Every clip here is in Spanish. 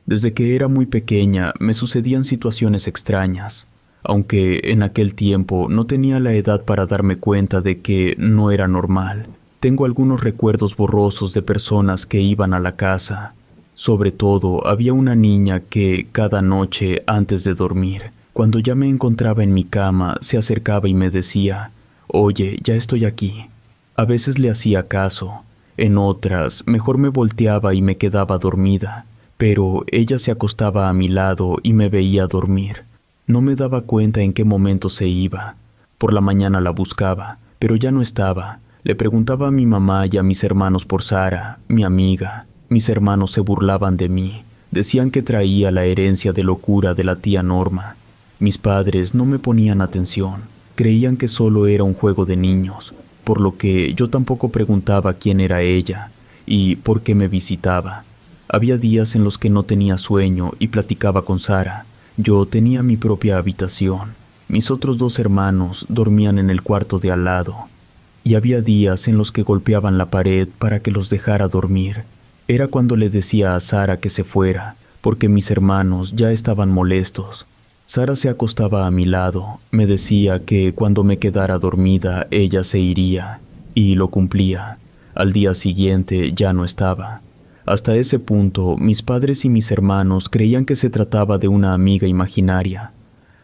Desde que era muy pequeña me sucedían situaciones extrañas, aunque en aquel tiempo no tenía la edad para darme cuenta de que no era normal. Tengo algunos recuerdos borrosos de personas que iban a la casa. Sobre todo, había una niña que cada noche antes de dormir, cuando ya me encontraba en mi cama, se acercaba y me decía: «Oye, ya estoy aquí». A veces le hacía caso, en otras mejor me volteaba y me quedaba dormida, pero ella se acostaba a mi lado y me veía dormir. No me daba cuenta en qué momento se iba. Por la mañana la buscaba, pero ya no estaba. Le preguntaba a mi mamá y a mis hermanos por Sara, mi amiga. Mis hermanos se burlaban de mí. Decían que traía la herencia de locura de la tía Norma. Mis padres no me ponían atención. Creían que solo era un juego de niños, por lo que yo tampoco preguntaba quién era ella y por qué me visitaba. Había días en los que no tenía sueño y platicaba con Sara. Yo tenía mi propia habitación. Mis otros dos hermanos dormían en el cuarto de al lado. Y había días en los que golpeaban la pared para que los dejara dormir. Era cuando le decía a Sara que se fuera, porque mis hermanos ya estaban molestos. Sara se acostaba a mi lado, me decía que cuando me quedara dormida ella se iría, y lo cumplía. Al día siguiente ya no estaba. Hasta ese punto, mis padres y mis hermanos creían que se trataba de una amiga imaginaria.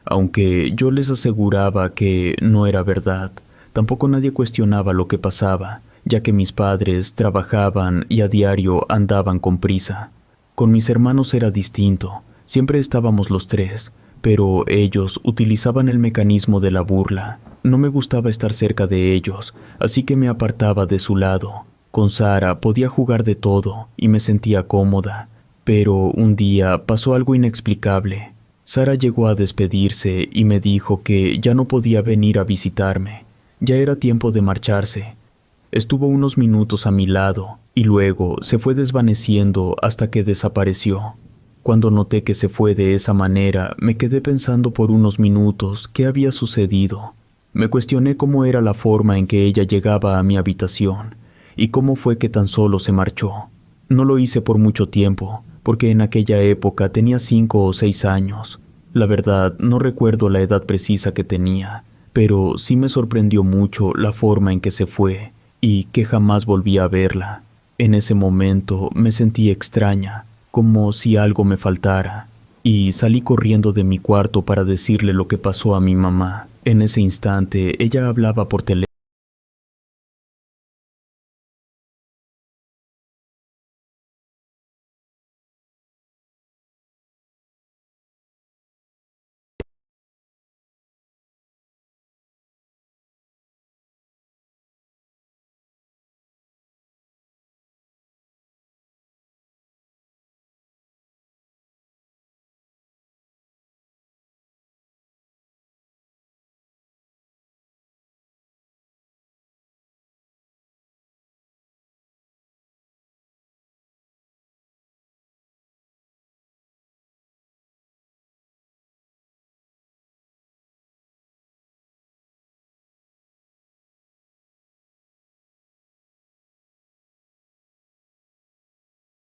Aunque yo les aseguraba que no era verdad, tampoco nadie cuestionaba lo que pasaba, ya que mis padres trabajaban y a diario andaban con prisa. Con mis hermanos era distinto, siempre estábamos los tres, pero ellos utilizaban el mecanismo de la burla. No me gustaba estar cerca de ellos, así que me apartaba de su lado. Con Sara podía jugar de todo y me sentía cómoda, pero un día pasó algo inexplicable. Sara llegó a despedirse y me dijo que ya no podía venir a visitarme. Ya era tiempo de marcharse. Estuvo unos minutos a mi lado y luego se fue desvaneciendo hasta que desapareció. Cuando noté que se fue de esa manera, me quedé pensando por unos minutos qué había sucedido. Me cuestioné cómo era la forma en que ella llegaba a mi habitación y cómo fue que tan solo se marchó. No lo hice por mucho tiempo, porque en aquella época tenía 5 o 6 años. La verdad, no recuerdo la edad precisa que tenía, pero sí me sorprendió mucho la forma en que se fue y que jamás volví a verla. En ese momento me sentí extraña, como si algo me faltara, y salí corriendo de mi cuarto para decirle lo que pasó a mi mamá. En ese instante, ella hablaba por teléfono.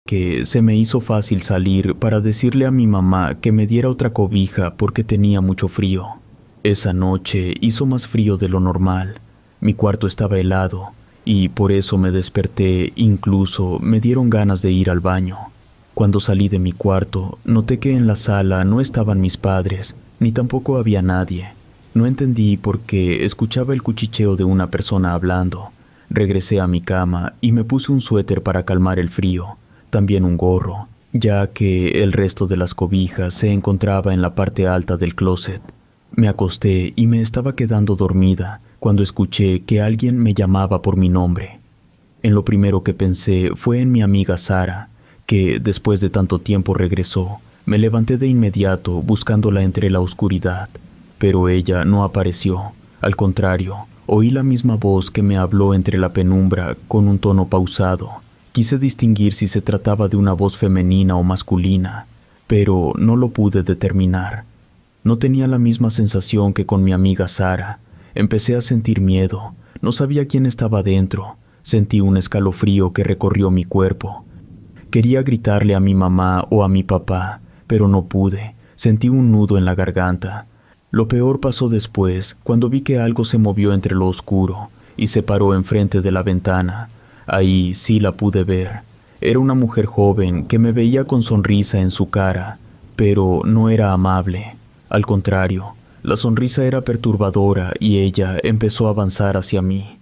Que se me hizo fácil salir para decirle a mi mamá que me diera otra cobija porque tenía mucho frío. Esa noche hizo más frío de lo normal. Mi cuarto estaba helado y por eso me desperté, incluso me dieron ganas de ir al baño. Cuando salí de mi cuarto, noté que en la sala no estaban mis padres, ni tampoco había nadie. No entendí por qué escuchaba el cuchicheo de una persona hablando. Regresé a mi cama y me puse un suéter para calmar el frío, también un gorro, ya que el resto de las cobijas se encontraba en la parte alta del closet. Me acosté y me estaba quedando dormida cuando escuché que alguien me llamaba por mi nombre. En lo primero que pensé fue en mi amiga Sara, que después de tanto tiempo regresó. Me levanté de inmediato buscándola entre la oscuridad, pero ella no apareció. Al contrario, oí la misma voz que me habló entre la penumbra con un tono pausado. Quise distinguir si se trataba de una voz femenina o masculina, pero no lo pude determinar. No tenía la misma sensación que con mi amiga Sara. Empecé a sentir miedo. No sabía quién estaba dentro. Sentí un escalofrío que recorrió mi cuerpo. Quería gritarle a mi mamá o a mi papá, pero no pude. Sentí un nudo en la garganta. Lo peor pasó después, cuando vi que algo se movió entre lo oscuro y se paró enfrente de la ventana. Ahí sí la pude ver. Era una mujer joven que me veía con sonrisa en su cara, pero no era amable. Al contrario, la sonrisa era perturbadora y ella empezó a avanzar hacia mí.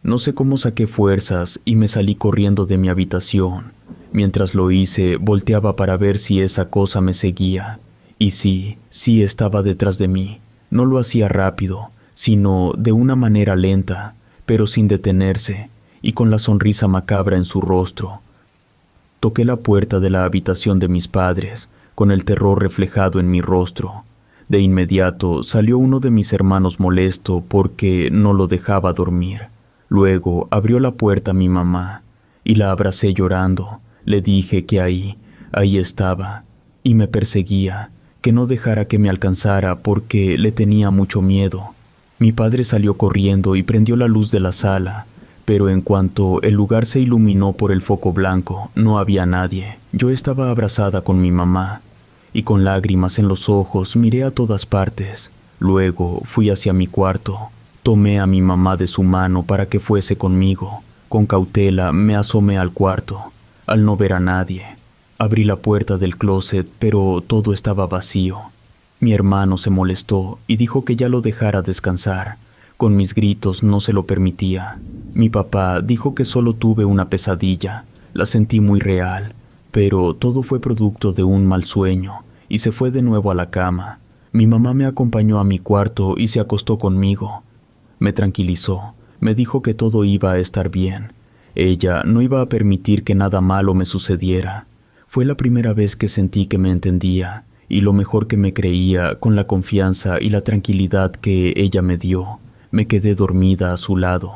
No sé cómo saqué fuerzas y me salí corriendo de mi habitación. Mientras lo hice, volteaba para ver si esa cosa me seguía. Y sí estaba detrás de mí. No lo hacía rápido, sino de una manera lenta, pero sin detenerse, y con la sonrisa macabra en su rostro. Toqué la puerta de la habitación de mis padres, con el terror reflejado en mi rostro. De inmediato salió uno de mis hermanos molesto porque no lo dejaba dormir. Luego abrió la puerta mi mamá, y la abracé llorando. Le dije que ahí estaba, y me perseguía, que no dejara que me alcanzara porque le tenía mucho miedo. Mi padre salió corriendo y prendió la luz de la sala, pero en cuanto el lugar se iluminó por el foco blanco, no había nadie. Yo estaba abrazada con mi mamá, y con lágrimas en los ojos miré a todas partes. Luego fui hacia mi cuarto. Tomé a mi mamá de su mano para que fuese conmigo. Con cautela me asomé al cuarto. Al no ver a nadie, abrí la puerta del closet, pero todo estaba vacío. Mi hermano se molestó y dijo que ya lo dejara descansar. Con mis gritos no se lo permitía. Mi papá dijo que solo tuve una pesadilla. La sentí muy real, pero todo fue producto de un mal sueño, y se fue de nuevo a la cama. Mi mamá me acompañó a mi cuarto y se acostó conmigo. Me tranquilizó, me dijo que todo iba a estar bien. Ella no iba a permitir que nada malo me sucediera. Fue la primera vez que sentí que me entendía, y lo mejor que me creía con la confianza y la tranquilidad que ella me dio. Me quedé dormida a su lado.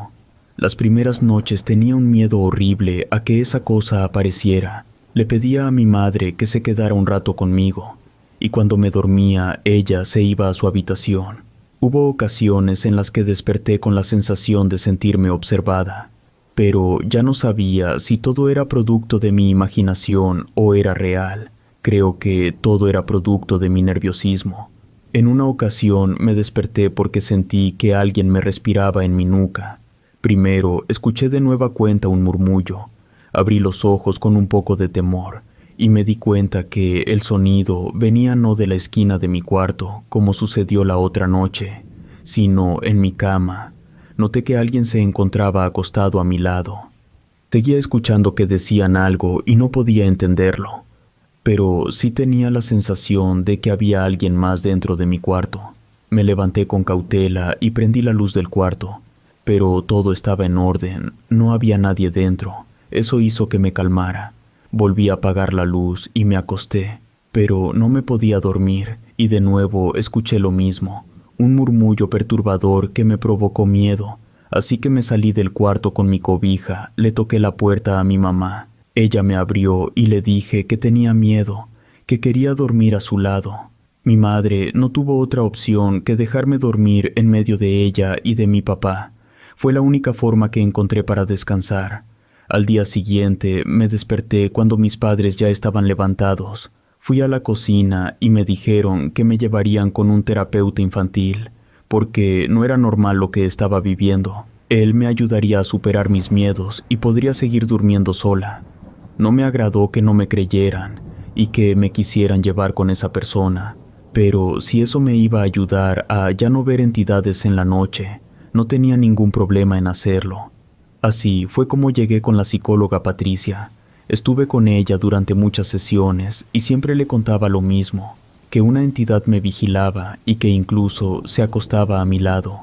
Las primeras noches tenía un miedo horrible a que esa cosa apareciera. Le pedía a mi madre que se quedara un rato conmigo, y cuando me dormía, ella se iba a su habitación. Hubo ocasiones en las que desperté con la sensación de sentirme observada, pero ya no sabía si todo era producto de mi imaginación o era real. Creo que todo era producto de mi nerviosismo. En una ocasión me desperté porque sentí que alguien me respiraba en mi nuca. Primero escuché de nueva cuenta un murmullo. Abrí los ojos con un poco de temor y me di cuenta que el sonido venía no de la esquina de mi cuarto, como sucedió la otra noche, sino en mi cama. Noté que alguien se encontraba acostado a mi lado. Seguía escuchando que decían algo y no podía entenderlo, pero sí tenía la sensación de que había alguien más dentro de mi cuarto. Me levanté con cautela y prendí la luz del cuarto, pero todo estaba en orden, no había nadie dentro. Eso hizo que me calmara. Volví a apagar la luz y me acosté, pero no me podía dormir, y de nuevo escuché lo mismo, un murmullo perturbador que me provocó miedo, así que me salí del cuarto con mi cobija, le toqué la puerta a mi mamá. Ella me abrió y le dije que tenía miedo, que quería dormir a su lado. Mi madre no tuvo otra opción que dejarme dormir en medio de ella y de mi papá. Fue la única forma que encontré para descansar. Al día siguiente me desperté cuando mis padres ya estaban levantados. Fui a la cocina y me dijeron que me llevarían con un terapeuta infantil, porque no era normal lo que estaba viviendo. Él me ayudaría a superar mis miedos y podría seguir durmiendo sola. No me agradó que no me creyeran y que me quisieran llevar con esa persona, pero si eso me iba a ayudar a ya no ver entidades en la noche, no tenía ningún problema en hacerlo. Así fue como llegué con la psicóloga Patricia. Estuve con ella durante muchas sesiones y siempre le contaba lo mismo, que una entidad me vigilaba y que incluso se acostaba a mi lado.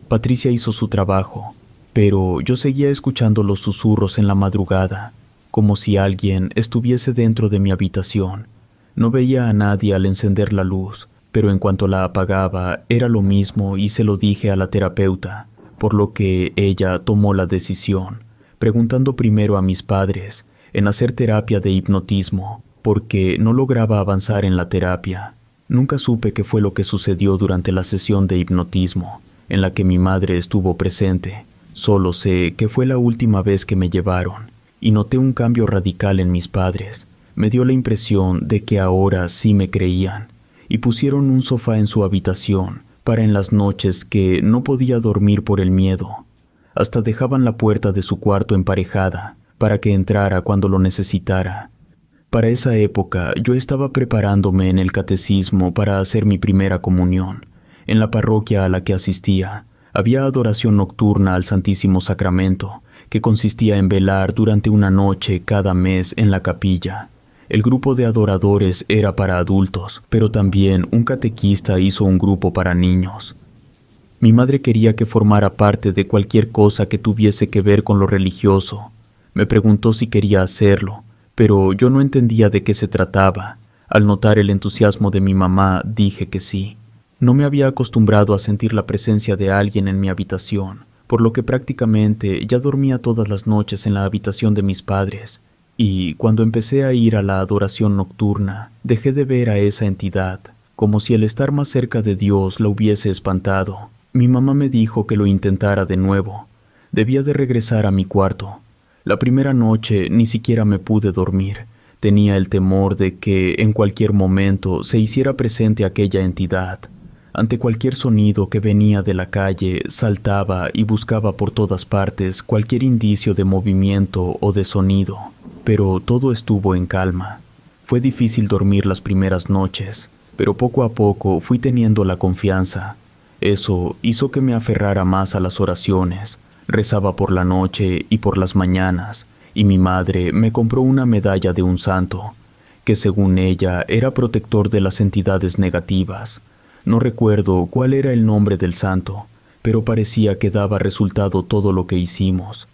Patricia hizo su trabajo, pero yo seguía escuchando los susurros en la madrugada, como si alguien estuviese dentro de mi habitación. No veía a nadie al encender la luz, pero en cuanto la apagaba era lo mismo y se lo dije a la terapeuta, por lo que ella tomó la decisión, preguntando primero a mis padres en hacer terapia de hipnotismo, porque no lograba avanzar en la terapia. Nunca supe qué fue lo que sucedió durante la sesión de hipnotismo, en la que mi madre estuvo presente. Solo sé que fue la última vez que me llevaron, y noté un cambio radical en mis padres. Me dio la impresión de que ahora sí me creían, y pusieron un sofá en su habitación para en las noches que no podía dormir por el miedo. Hasta dejaban la puerta de su cuarto emparejada para que entrara cuando lo necesitara. Para esa época yo estaba preparándome en el catecismo para hacer mi primera comunión. En la parroquia a la que asistía, había adoración nocturna al Santísimo Sacramento, que consistía en velar durante una noche cada mes en la capilla. El grupo de adoradores era para adultos, pero también un catequista hizo un grupo para niños. Mi madre quería que formara parte de cualquier cosa que tuviese que ver con lo religioso. Me preguntó si quería hacerlo, pero yo no entendía de qué se trataba. Al notar el entusiasmo de mi mamá, dije que sí. No me había acostumbrado a sentir la presencia de alguien en mi habitación, por lo que prácticamente ya dormía todas las noches en la habitación de mis padres. Y cuando empecé a ir a la adoración nocturna, dejé de ver a esa entidad, como si el estar más cerca de Dios la hubiese espantado. Mi mamá me dijo que lo intentara de nuevo. Debía de regresar a mi cuarto. La primera noche ni siquiera me pude dormir. Tenía el temor de que en cualquier momento se hiciera presente aquella entidad. Ante cualquier sonido que venía de la calle, saltaba y buscaba por todas partes cualquier indicio de movimiento o de sonido. Pero todo estuvo en calma. Fue difícil dormir las primeras noches, pero poco a poco fui teniendo la confianza. Eso hizo que me aferrara más a las oraciones. Rezaba por la noche y por las mañanas, y mi madre me compró una medalla de un santo, que según ella era protector de las entidades negativas. No recuerdo cuál era el nombre del santo, pero parecía que daba resultado todo lo que hicimos.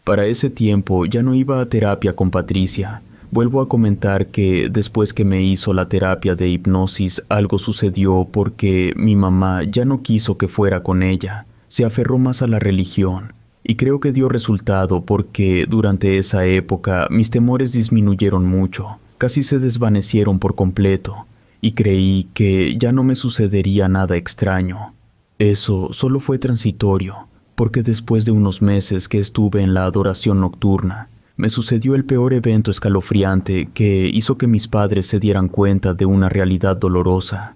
Para ese tiempo ya no iba a terapia con Patricia. Vuelvo a comentar que después que me hizo la terapia de hipnosis algo sucedió porque mi mamá ya no quiso que fuera con ella. Se aferró más a la religión y creo que dio resultado porque durante esa época mis temores disminuyeron mucho, casi se desvanecieron por completo y creí que ya no me sucedería nada extraño. Eso solo fue transitorio, porque después de unos meses que estuve en la adoración nocturna, me sucedió el peor evento escalofriante que hizo que mis padres se dieran cuenta de una realidad dolorosa.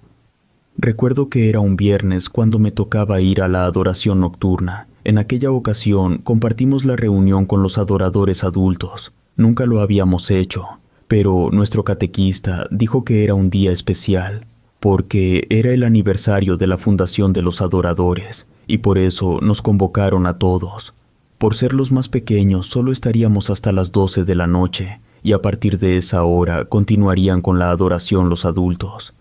Recuerdo que era un viernes cuando me tocaba ir a la adoración nocturna. En aquella ocasión compartimos la reunión con los adoradores adultos. Nunca lo habíamos hecho, pero nuestro catequista dijo que era un día especial, porque era el aniversario de la fundación de los adoradores, y por eso nos convocaron a todos. Por ser los más pequeños, solo estaríamos hasta las 12 de la noche, y a partir de esa hora continuarían con la adoración los adultos.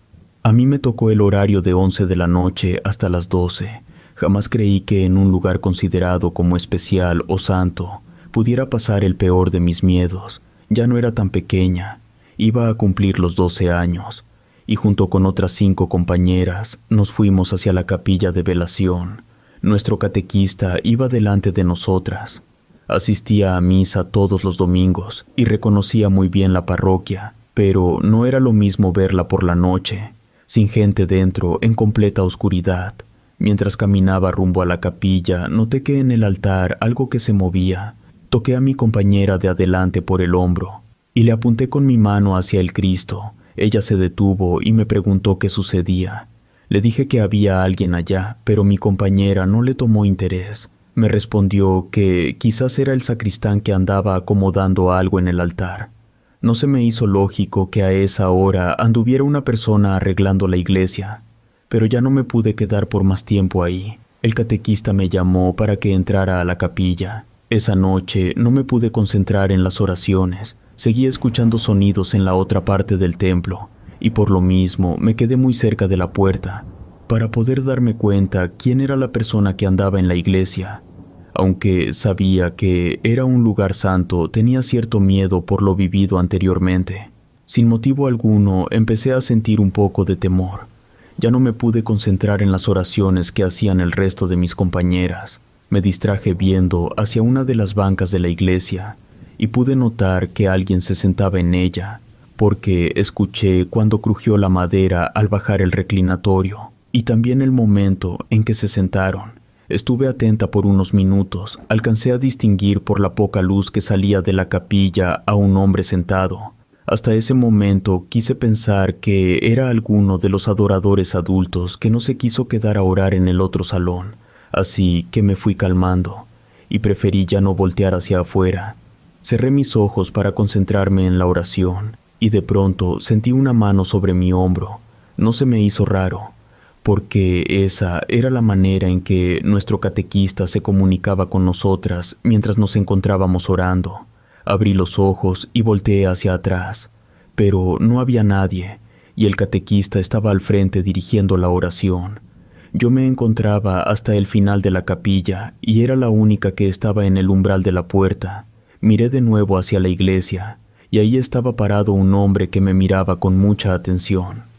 A mí me tocó el horario de 11 de la noche hasta las 12. Jamás creí que en un lugar considerado como especial o santo pudiera pasar el peor de mis miedos. Ya no era tan pequeña, iba a cumplir los 12 años, y junto con otras 5 compañeras nos fuimos hacia la capilla de velación. Nuestro catequista iba delante de nosotras. Asistía a misa todos los domingos y reconocía muy bien la parroquia, pero no era lo mismo verla por la noche, sin gente dentro, en completa oscuridad. Mientras caminaba rumbo a la capilla, noté que en el altar algo que se movía. Toqué a mi compañera de adelante por el hombro y le apunté con mi mano hacia el Cristo. Ella se detuvo y me preguntó qué sucedía. Le dije que había alguien allá, pero mi compañera no le tomó interés. Me respondió que quizás era el sacristán que andaba acomodando algo en el altar. No se me hizo lógico que a esa hora anduviera una persona arreglando la iglesia, pero ya no me pude quedar por más tiempo ahí. El catequista me llamó para que entrara a la capilla. Esa noche no me pude concentrar en las oraciones. Seguía escuchando sonidos en la otra parte del templo, y por lo mismo me quedé muy cerca de la puerta, para poder darme cuenta quién era la persona que andaba en la iglesia. Aunque sabía que era un lugar santo, tenía cierto miedo por lo vivido anteriormente. Sin motivo alguno, empecé a sentir un poco de temor. Ya no me pude concentrar en las oraciones que hacían el resto de mis compañeras. Me distraje viendo hacia una de las bancas de la iglesia y pude notar que alguien se sentaba en ella, porque escuché cuando crujió la madera al bajar el reclinatorio y también el momento en que se sentaron. Estuve atenta por unos minutos. Alcancé a distinguir por la poca luz que salía de la capilla a un hombre sentado. Hasta ese momento quise pensar que era alguno de los adoradores adultos que no se quiso quedar a orar en el otro salón, así que me fui calmando y preferí ya no voltear hacia afuera. Cerré mis ojos para concentrarme en la oración y de pronto sentí una mano sobre mi hombro. No se me hizo raro, porque esa era la manera en que nuestro catequista se comunicaba con nosotras mientras nos encontrábamos orando. Abrí los ojos y volteé hacia atrás, pero no había nadie, y el catequista estaba al frente dirigiendo la oración. Yo me encontraba hasta el final de la capilla y era la única que estaba en el umbral de la puerta. Miré de nuevo hacia la iglesia, y ahí estaba parado un hombre que me miraba con mucha atención.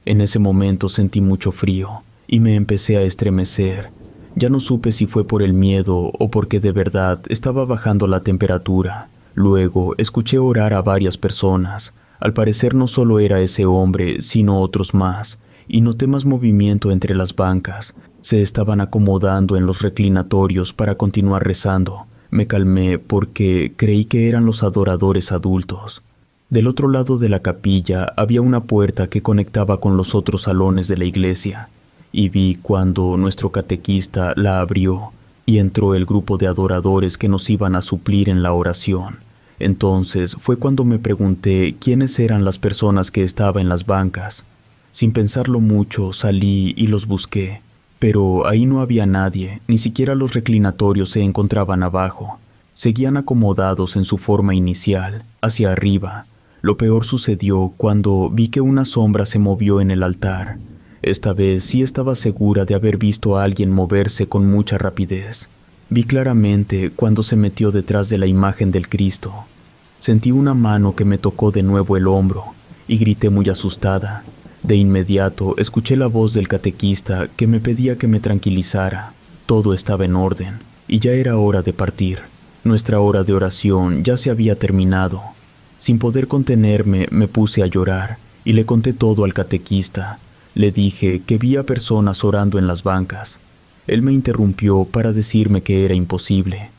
En ese momento sentí mucho frío y me empecé a estremecer. Ya no supe si fue por el miedo o porque de verdad estaba bajando la temperatura. Luego escuché orar a varias personas. Al parecer no solo era ese hombre, sino otros más, y noté más movimiento entre las bancas. Se estaban acomodando en los reclinatorios para continuar rezando. Me calmé porque creí que eran los adoradores adultos. Del otro lado de la capilla había una puerta que conectaba con los otros salones de la iglesia, y vi cuando nuestro catequista la abrió y entró el grupo de adoradores que nos iban a suplir en la oración. Entonces fue cuando me pregunté quiénes eran las personas que estaban en las bancas. Sin pensarlo mucho salí y los busqué, pero ahí no había nadie, ni siquiera los reclinatorios se encontraban abajo. Seguían acomodados en su forma inicial, hacia arriba. Lo peor sucedió cuando vi que una sombra se movió en el altar. Esta vez sí estaba segura de haber visto a alguien moverse con mucha rapidez. Vi claramente cuando se metió detrás de la imagen del Cristo. Sentí una mano que me tocó de nuevo el hombro y grité muy asustada. De inmediato escuché la voz del catequista que me pedía que me tranquilizara. Todo estaba en orden y ya era hora de partir. Nuestra hora de oración ya se había terminado. Sin poder contenerme, me puse a llorar y le conté todo al catequista. Le dije que vi a personas orando en las bancas. Él me interrumpió para decirme que era imposible.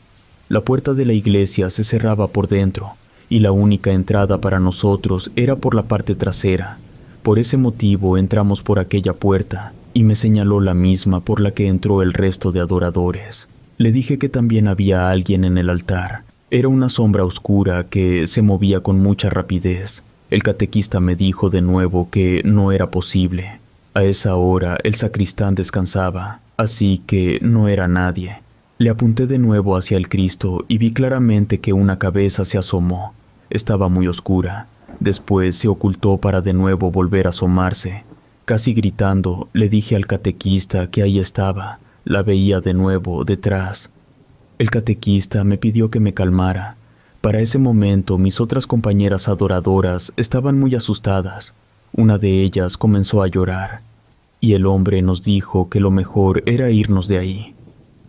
La puerta de la iglesia se cerraba por dentro y la única entrada para nosotros era por la parte trasera. Por ese motivo entramos por aquella puerta y me señaló la misma por la que entró el resto de adoradores. Le dije que también había alguien en el altar. Era una sombra oscura que se movía con mucha rapidez. El catequista me dijo de nuevo que no era posible. A esa hora el sacristán descansaba, así que no era nadie. Le apunté de nuevo hacia el Cristo y vi claramente que una cabeza se asomó. Estaba muy oscura. Después se ocultó para de nuevo volver a asomarse. Casi gritando, le dije al catequista que ahí estaba. La veía de nuevo detrás. El catequista me pidió que me calmara. Para ese momento mis otras compañeras adoradoras estaban muy asustadas. Una de ellas comenzó a llorar, y el hombre nos dijo que lo mejor era irnos de ahí.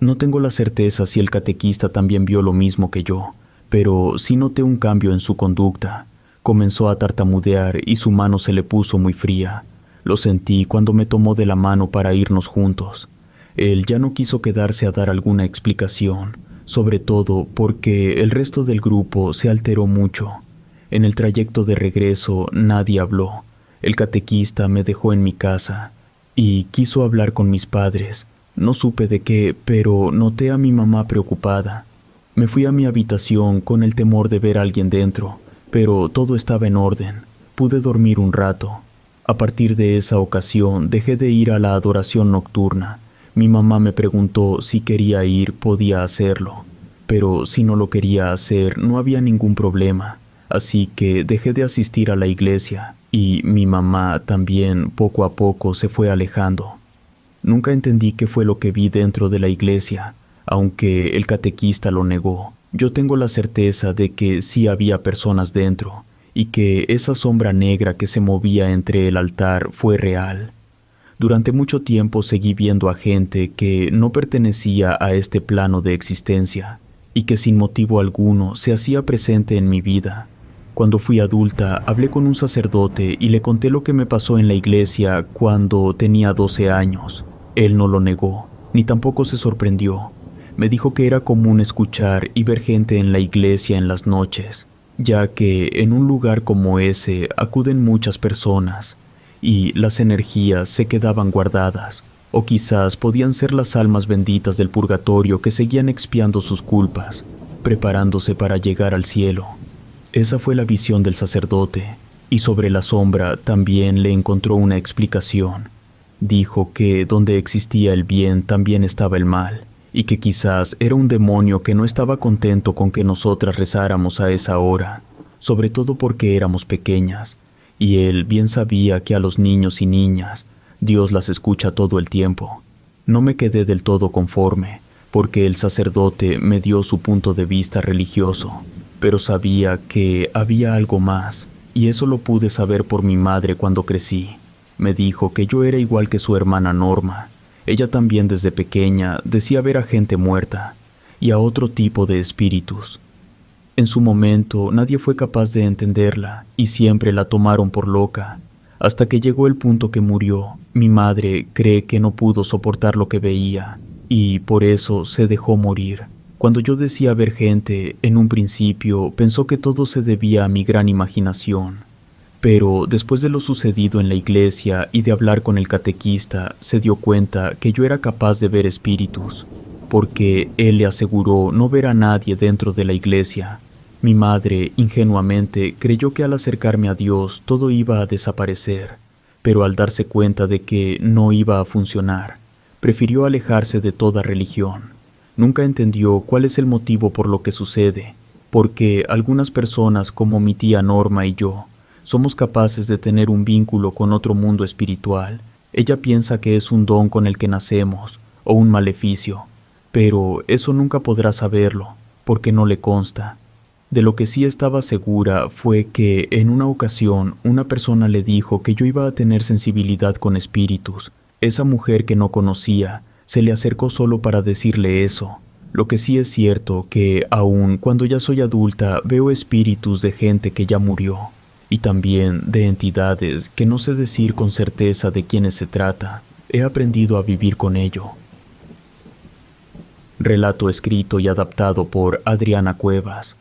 No tengo la certeza si el catequista también vio lo mismo que yo, pero sí noté un cambio en su conducta. Comenzó a tartamudear y su mano se le puso muy fría. Lo sentí cuando me tomó de la mano para irnos juntos. Él ya no quiso quedarse a dar alguna explicación, sobre todo porque el resto del grupo se alteró mucho. En el trayecto de regreso nadie habló. El catequista me dejó en mi casa y quiso hablar con mis padres. No supe de qué, pero noté a mi mamá preocupada. Me fui a mi habitación con el temor de ver a alguien dentro, pero todo estaba en orden. Pude dormir un rato. A partir de esa ocasión dejé de ir a la adoración nocturna. Mi mamá me preguntó si quería ir, podía hacerlo, pero si no lo quería hacer no había ningún problema, así que dejé de asistir a la iglesia y mi mamá también poco a poco se fue alejando. Nunca entendí qué fue lo que vi dentro de la iglesia, aunque el catequista lo negó. Yo tengo la certeza de que sí había personas dentro y que esa sombra negra que se movía entre el altar fue real. Durante mucho tiempo seguí viendo a gente que no pertenecía a este plano de existencia y que sin motivo alguno se hacía presente en mi vida. Cuando fui adulta, hablé con un sacerdote y le conté lo que me pasó en la iglesia cuando tenía 12 años. Él no lo negó ni tampoco se sorprendió. Me dijo que era común escuchar y ver gente en la iglesia en las noches, ya que en un lugar como ese acuden muchas personas y las energías se quedaban guardadas, o quizás podían ser las almas benditas del purgatorio que seguían expiando sus culpas, preparándose para llegar al cielo. Esa fue la visión del sacerdote, y sobre la sombra también le encontró una explicación. Dijo que donde existía el bien también estaba el mal, y que quizás era un demonio que no estaba contento con que nosotras rezáramos a esa hora, sobre todo porque éramos pequeñas, y él bien sabía que a los niños y niñas Dios las escucha todo el tiempo. No me quedé del todo conforme, porque el sacerdote me dio su punto de vista religioso, pero sabía que había algo más, y eso lo pude saber por mi madre cuando crecí. Me dijo que yo era igual que su hermana Norma. Ella también desde pequeña decía ver a gente muerta y a otro tipo de espíritus. En su momento nadie fue capaz de entenderla y siempre la tomaron por loca. Hasta que llegó el punto que murió, mi madre cree que no pudo soportar lo que veía y por eso se dejó morir. Cuando yo decía ver gente, en un principio pensó que todo se debía a mi gran imaginación. Pero después de lo sucedido en la iglesia y de hablar con el catequista, se dio cuenta que yo era capaz de ver espíritus, porque él le aseguró no ver a nadie dentro de la iglesia. Mi madre, ingenuamente, creyó que al acercarme a Dios todo iba a desaparecer, pero al darse cuenta de que no iba a funcionar, prefirió alejarse de toda religión. Nunca entendió cuál es el motivo por lo que sucede, porque algunas personas como mi tía Norma y yo, somos capaces de tener un vínculo con otro mundo espiritual. Ella piensa que es un don con el que nacemos, o un maleficio, pero eso nunca podrá saberlo, porque no le consta. De lo que sí estaba segura fue que en una ocasión una persona le dijo que yo iba a tener sensibilidad con espíritus. Esa mujer que no conocía se le acercó solo para decirle eso. Lo que sí es cierto que aun cuando ya soy adulta veo espíritus de gente que ya murió, y también de entidades que no sé decir con certeza de quiénes se trata. He aprendido a vivir con ello. Relato escrito y adaptado por Adriana Cuevas.